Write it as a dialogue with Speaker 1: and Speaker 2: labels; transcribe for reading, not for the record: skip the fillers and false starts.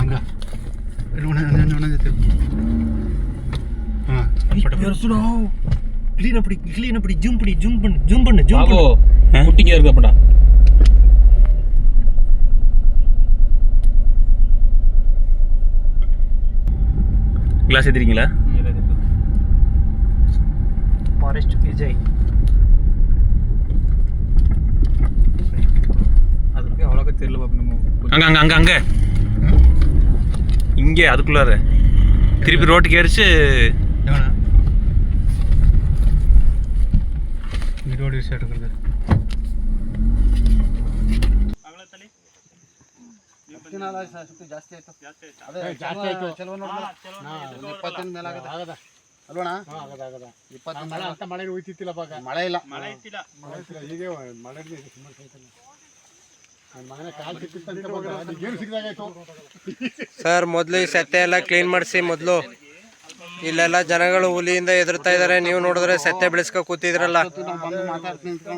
Speaker 1: அங்கே
Speaker 2: கிளீன் அப்படி ஜூம் பண்ணு
Speaker 3: குட்டிங்க இருக்கப்படா. கிளாஸ் ஏற்றிருக்கீங்களா?
Speaker 2: ஃபாரஸ்ட் விஜய்
Speaker 3: அதுக்கு அவ்வளோக்கா தெரியல பாப்பா. நம்ம
Speaker 1: அங்கே
Speaker 3: இங்கே அதுக்குள்ளார திருப்பி ரோட்டுக்கு ஏறிச்சு.
Speaker 1: ரோடு யூஸ் எடுக்கிறது
Speaker 2: ಜಾಸ್ತಿ ಆಯ್ತು. ಅಲ್ವಣ 20 ಮಳೆ ಅಂತ ಮಳೆ ಹೋಯ್ತಿತ್ತಿಲ್ಲ ಪಾಕ. ಮಳೆ ಇಲ್ಲ ಹೀಗೆ ಮಳೆ
Speaker 4: ಸರ್ ಮೊದಲು ಈ ಸತ್ಯ ಎಲ್ಲ ಕ್ಲೀನ್ ಮಾಡಿಸಿ. ಮೊದಲು ಇಲ್ಲೆಲ್ಲ ಜನಗಳು ಹುಲಿಯಿಂದ ಎದುರ್ತಾ ಇದ್ದಾರೆ. ನೀವು ನೋಡಿದ್ರೆ ಸತ್ಯ ಬೆಳೆಸ್ಕೊ ಕೂತಿದ್ರಲ್ಲ.